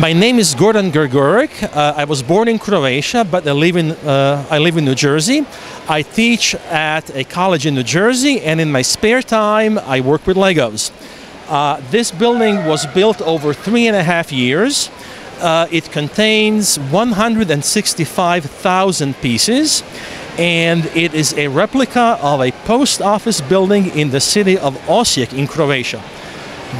My name is Gordan Grguric. I was born in Croatia, but I live in New Jersey. I teach at a college in New Jersey, and in my spare time, I work with Legos. This building was built over 3.5 years. It contains 165,000 pieces, and it is a replica of a post office building in the city of Osijek in Croatia.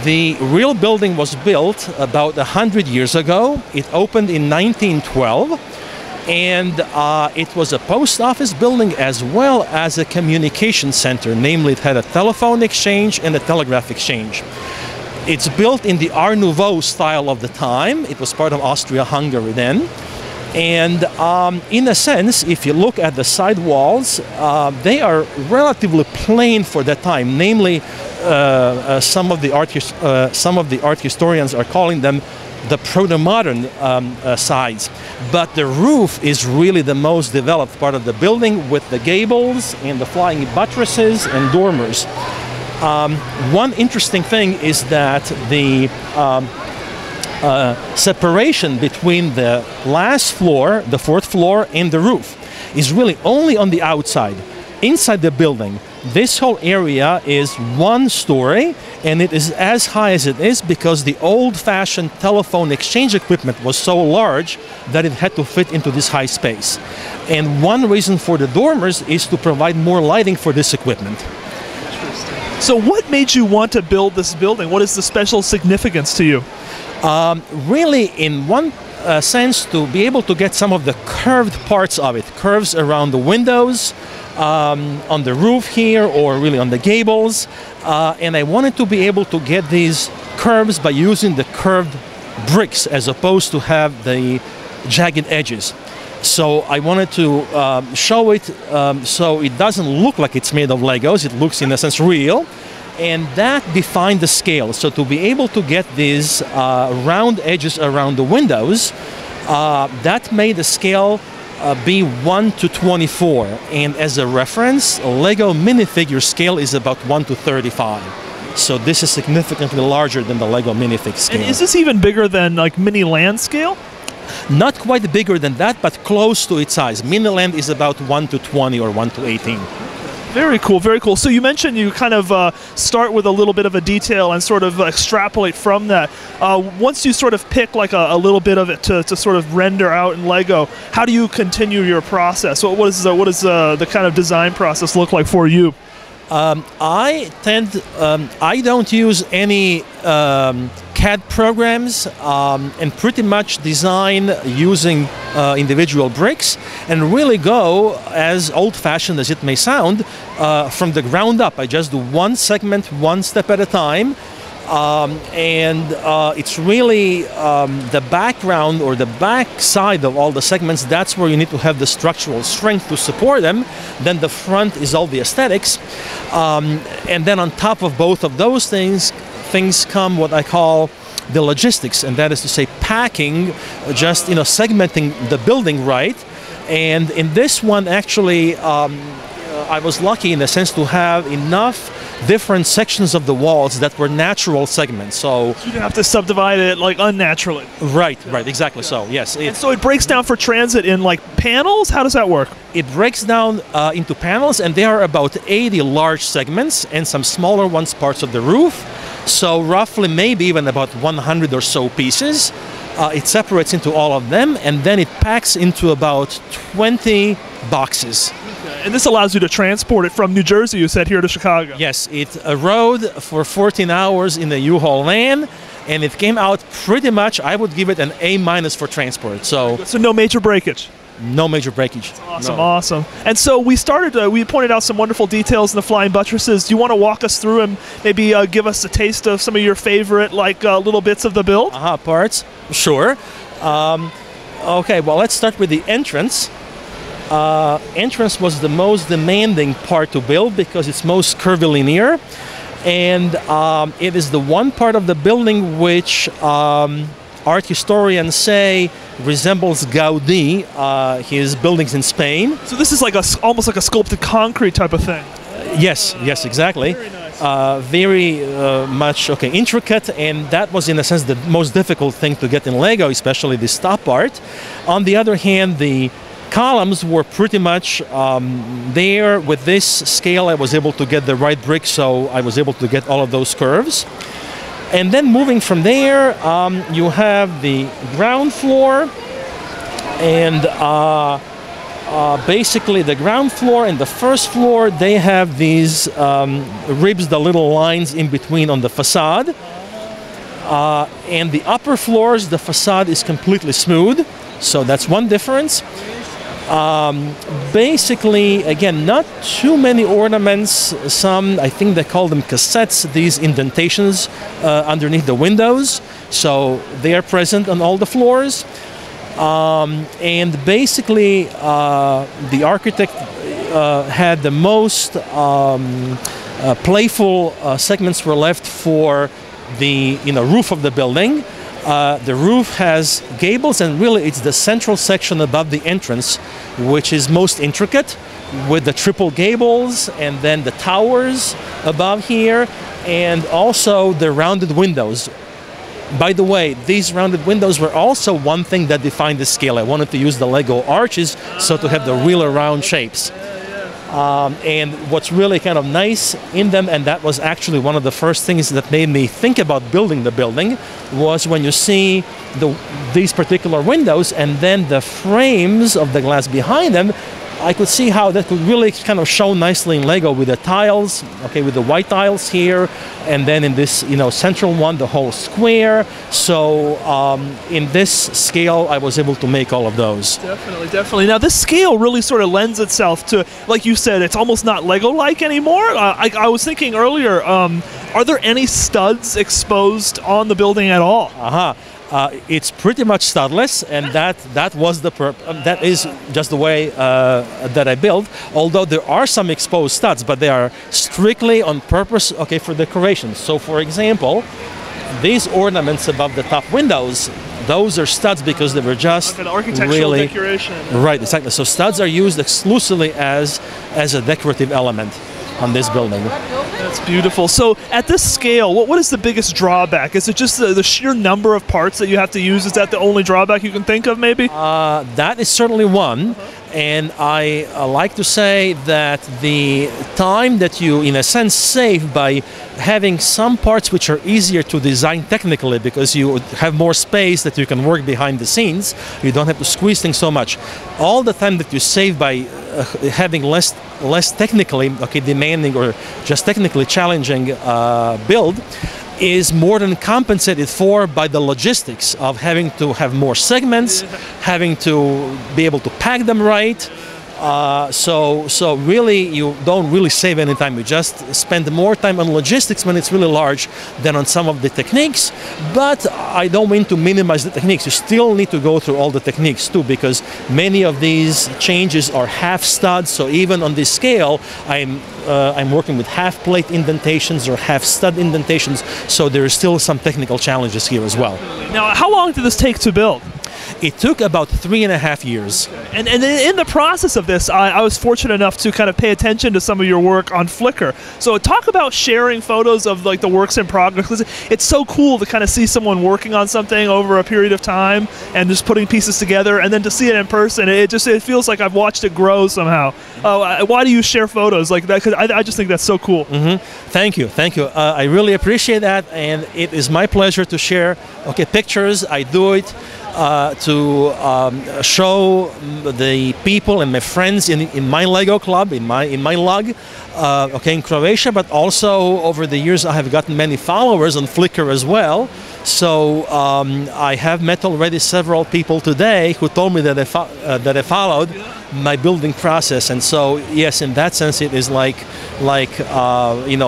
The real building was built about 100 years ago. It opened in 1912, and it was a post office building as well as a communication center. Namely, it had a telephone exchange and a telegraph exchange. It's built in the Art Nouveau style of the time. It was part of Austria-Hungary then. And in a sense, if you look at the side walls, they are relatively plain for that time. Namely, some of the art historians are calling them the proto-modern sides. But the roof is really the most developed part of the building, with the gables and the flying buttresses and dormers. One interesting thing is that the separation between the last floor, the 4th floor, and the roof is really only on the outside. Inside the building, this whole area is 1 story, and it is as high as it is because the old-fashioned telephone exchange equipment was so large that it had to fit into this high space. And one reason for the dormers is to provide more lighting for this equipment. So what made you want to build this building? What is the special significance to you? Really, in one sense, to be able to get some of the curved parts of it, curves around the windows, on the roof here, or really on the gables, and I wanted to be able to get these curves by using the curved bricks as opposed to have the jagged edges. So I wanted to show it so it doesn't look like it's made of Legos. It looks, in a sense, real. And that defined the scale. So to be able to get these round edges around the windows, that made the scale be 1:24. And as a reference, a Lego minifigure scale is about 1:35. So this is significantly larger than the Lego minifig scale. And is this even bigger than like mini land scale? Not quite bigger than that, but close to its size. Mini land is about 1:20 or 1:18. Very cool, very cool. So you mentioned you kind of start with a little bit of a detail and sort of extrapolate from that. Once you sort of pick like a little bit of it to sort of render out in Lego, how do you continue your process? What is the kind of design process look like for you? I don't use any CAD programs and pretty much design using individual bricks, and really go, as old-fashioned as it may sound, from the ground up. I just do one segment, one step at a time. It's really the background or the back side of all the segments. That's where you need to have the structural strength to support them. Then the front is all the aesthetics, and then on top of both of those things come what I call the logistics, and that is to say packing, just segmenting the building right. And in this one, actually, I was lucky in the sense to have enough different sections of the walls that were natural segments. So you didn't have to subdivide it like unnaturally. Right, exactly. Yeah. So yes. And so it breaks down for transit in like panels? How does that work? It breaks down into panels, and there are about 80 large segments and some smaller ones, parts of the roof. So roughly maybe even about 100 or so pieces. It separates into all of them, and then it packs into about 20 boxes. Okay. And this allows you to transport it from New Jersey, you said, here to Chicago. Yes, it rode for 14 hours in the U-Haul van, and it came out pretty much, I would give it an A- for transport. So no major breakage? No major breakage. Awesome, awesome. And so we pointed out some wonderful details in the flying buttresses. Do you want to walk us through and maybe give us a taste of some of your favorite little bits of the build? Parts? Sure. Okay, well, let's start with the entrance. Entrance was the most demanding part to build because it's most curvilinear, and it is the one part of the building which art historians say resembles Gaudi, his buildings in Spain. So this is like almost like a sculpted concrete type of thing. Yes, exactly. Very nice. very much intricate, and that was in a sense the most difficult thing to get in Lego, especially this top part. On the other hand, the columns were pretty much there. With this scale I was able to get the right brick, so I was able to get all of those curves. And then moving from there, you have the ground floor, and basically the ground floor and the first floor, they have these ribs, the little lines in between on the facade. And the upper floors, the facade is completely smooth, so that's one difference. Basically, again, not too many ornaments. Some, I think they call them cassettes, these indentations underneath the windows, so they are present on all the floors. And basically, the architect had the most playful segments were left for the roof of the building. The roof has gables, and really it's the central section above the entrance which is most intricate, with the triple gables and then the towers above here, and also the rounded windows. By the way, these rounded windows were also one thing that defined the scale. I wanted to use the Lego arches, so to have the real round shapes. And what's really kind of nice in them, and that was actually one of the first things that made me think about building the building, was when you see these particular windows and then the frames of the glass behind them. I could see how that could really kind of show nicely in Lego with the tiles, with the white tiles here, and then in this, central one, the whole square. So in this scale, I was able to make all of those. Definitely, definitely. Now, this scale really sort of lends itself to, like you said, it's almost not Lego-like anymore. I was thinking earlier, are there any studs exposed on the building at all? It's pretty much studless, and that was that is just the way that I built. Although there are some exposed studs, but they are strictly on purpose, for decoration. So, for example, these ornaments above the top windows, those are studs because they were just like an architectural decoration. Right, exactly. So studs are used exclusively as a decorative element on this building. That's beautiful. So at this scale, what is the biggest drawback? Is it just the sheer number of parts that you have to use? Is that the only drawback you can think of, maybe? That is certainly one. And I like to say that the time that you, in a sense, save by having some parts which are easier to design technically, because you have more space that you can work behind the scenes, you don't have to squeeze things so much. All the time that you save by having less technically demanding or just technically challenging build is more than compensated for by the logistics of having to have more segments, having to be able to pack them right. So really you don't really save any time. You just spend more time on logistics when it's really large than on some of the techniques. But I don't mean to minimize the techniques. You still need to go through all the techniques too, because many of these changes are half studs. So even on this scale, I'm working with half plate indentations or half stud indentations. So there are still some technical challenges here as well. Now, how long did this take to build? It took about 3.5 years. And in the process of this, I was fortunate enough to kind of pay attention to some of your work on Flickr. So talk about sharing photos of like the works in progress, because it's so cool to kind of see someone working on something over a period of time and just putting pieces together, and then to see it in person, it feels like I've watched it grow somehow. Why do you share photos like that? Because I just think that's so cool. Thank you. I really appreciate that, and it is my pleasure to share pictures. I do it to show the people and my friends in my Lego club, in my lug, in Croatia, but also over the years I have gotten many followers on Flickr as well. So I have met already several people today who told me that they followed my building process, and so yes, in that sense, it is like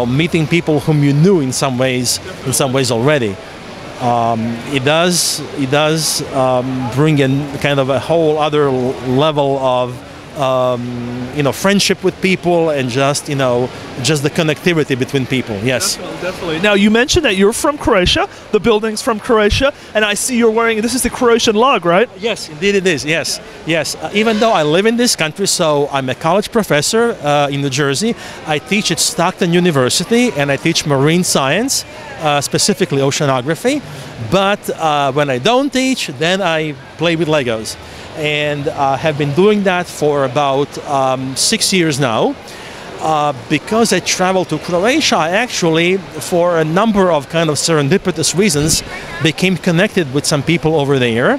meeting people whom you knew in some ways already. It does bring in kind of a whole other level friendship with people and just the connectivity between people. Yes. Definitely, definitely. Now you mentioned that you're from Croatia. The building's from Croatia, and I see you're wearing. This is the Croatian log, right? Yes, indeed it is. Yes, yes. Even though I live in this country, so I'm a college professor in New Jersey. I teach at Stockton University, and I teach marine science, specifically oceanography. But when I don't teach, then I play with Legos. And have been doing that for about 6 years now. Because I traveled to Croatia, I actually, for a number of kind of serendipitous reasons, became connected with some people over there.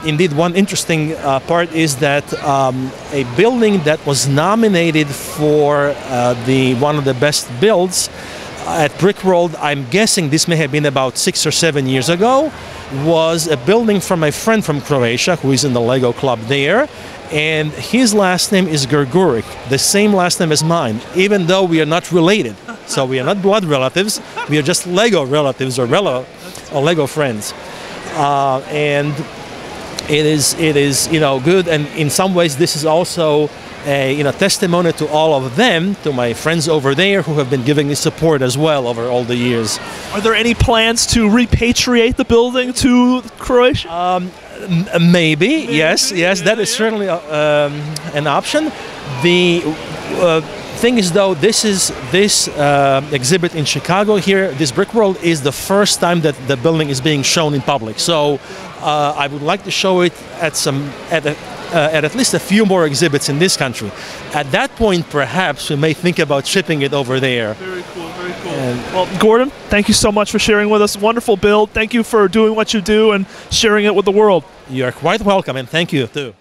Indeed, one interesting part is that a building that was nominated for one of the best builds at Brickworld, I'm guessing this may have been about 6 or 7 years ago, was a building from my friend from Croatia who is in the Lego club there, and his last name is Grguric, the same last name as mine, even though we are not related. So we are not blood relatives, we are just Lego relatives or Lego friends. And it is good, and in some ways this is also a testimony to all of them, to my friends over there who have been giving me support as well over all the years. Are there any plans to repatriate the building to Croatia? Maybe, yes, that is certainly an option. The thing is, though, this exhibit in Chicago here, this Brickworld, is the first time that the building is being shown in public. So I would like to show it at least a few more exhibits in this country. At that point, perhaps we may think about shipping it over there. Very cool, very cool. Well, Gordan, thank you so much for sharing with us. Wonderful build. Thank you for doing what you do and sharing it with the world. You are quite welcome, and thank you too.